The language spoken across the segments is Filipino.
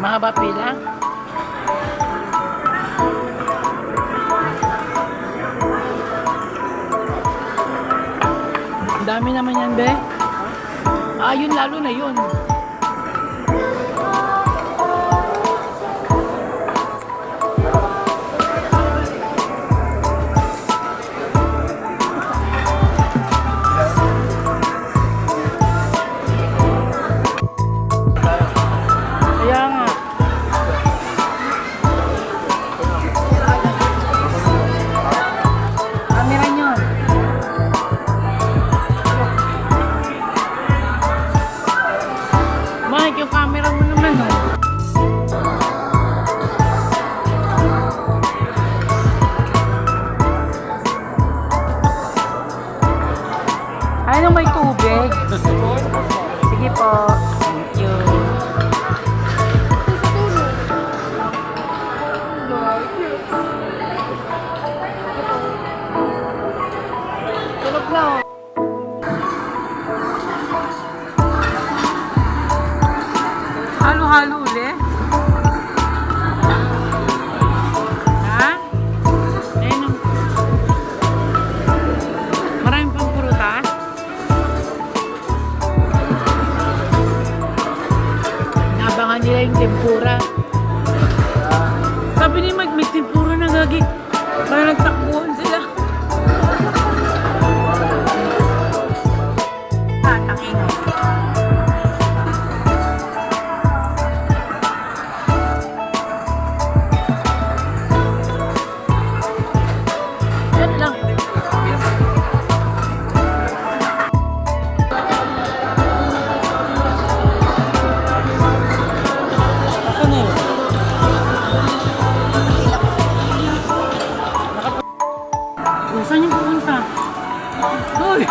Mahaba pila? Ang dami naman yan, be. Ah, yun lalo na yun. Kaya nga. Camera nyo. Mike, yung camera mo naman, oh. Ay, may tubig. Sige po. Thank you. Tulog na, oh. Halo-halo ulit. Ha? Ayun ang... Maraming pang prutas. Nabangan nila yung tempura. Sabi ni Mike, may tempura na gagi. Kaya nagtakbuhan sila. Taking. Yan lang. Ako na yun. Saan yung pupunta? Uy!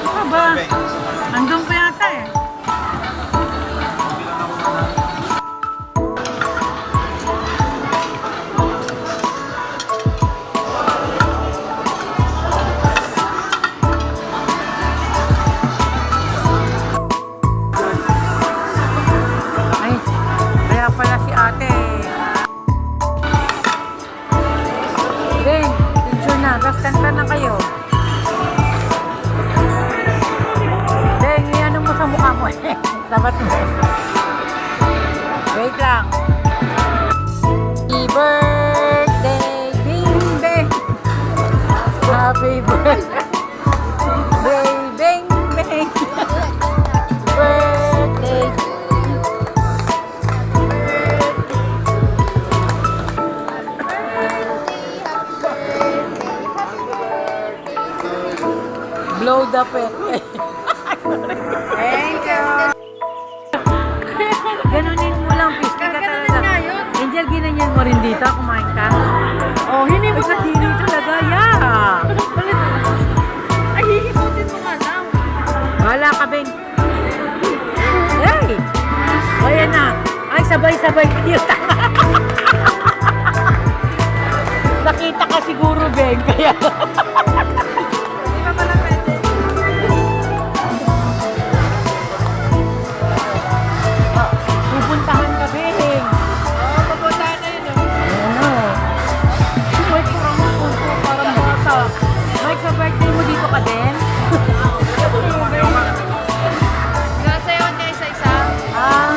Ano ba? Andun pa yata eh. Ay, kaya pala si ate. Ben, picture na. Tapos kanta na kayo. Ben, ano mo sa mukha mo eh. Dapat mo. Wait lang. Happy birthday, Bing Beng. Happy birthday, Bing Beng. Birthday. Blow the pepe. Thank you. Ganunin mo lang, piste ka talaga. Angel, ginanyan mo rin dito, kumain ka. Oh, hindi mo sa dini talaga, yeah. Ay, hihimutin mo nga lang. Wala ka, Beng. Hey! O, yan na. Ay, sabay-sabay kayo. Nakita ka siguro, Beng, kaya... Hindi pa pala pwede. Pupuntahan ka, Beng. Oo, papuntahan na yun. Ano? Si Mike, parang bata. Mike, sa birthday mo dito ka din? Nasayawan niya isa-isa. Ah,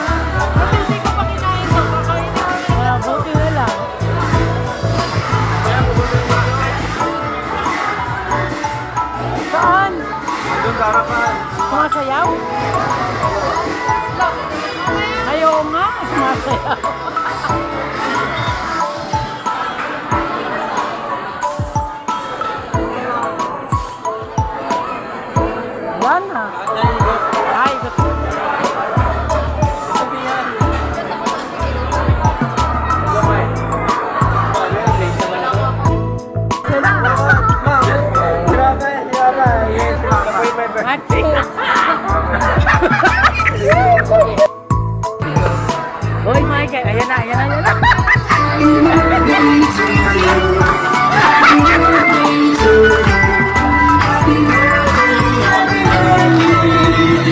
Kasi hindi ko pa kinain to. Kakain na kami. buti na lang. Saan? Doon sa harapan. Sumasayaw? Ayaw nga, sumasayaw. Yan na. Ay, Ate. Hoy, Mike, ayan na, ayan na, ayan na. Happy birthday to you.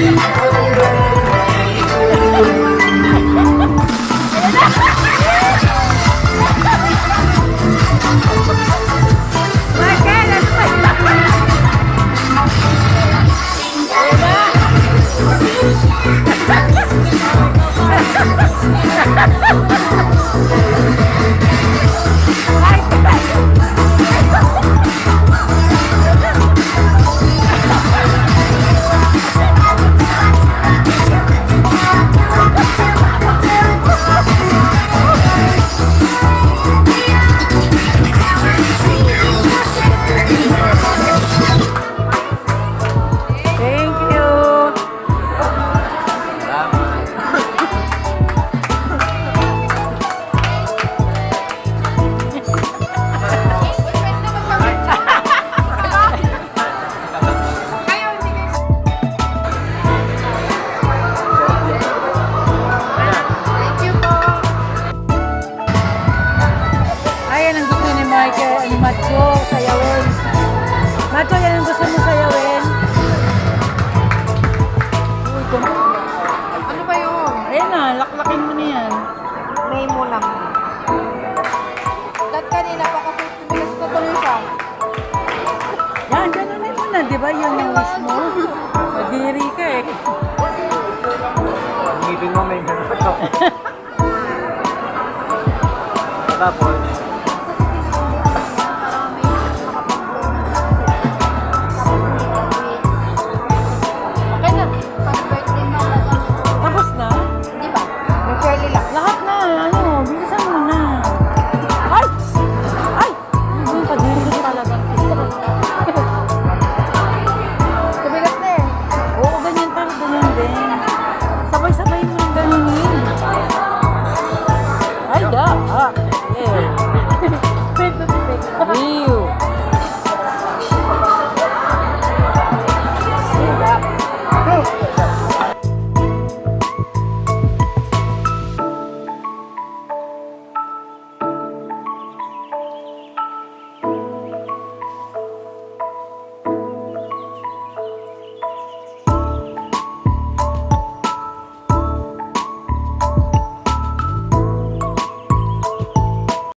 Ito, yan ang gusto mo sayawin. Uy, Ano ba yun? ayan na, laklakin mo na yan. May mo lang. Dahil kanina pa kasi tumigas na tuloy siya. Yan, ganunin mo na, di ba? Yun yung wish mo. Madiri ka eh. Ngipin mo may ganun. Tapos,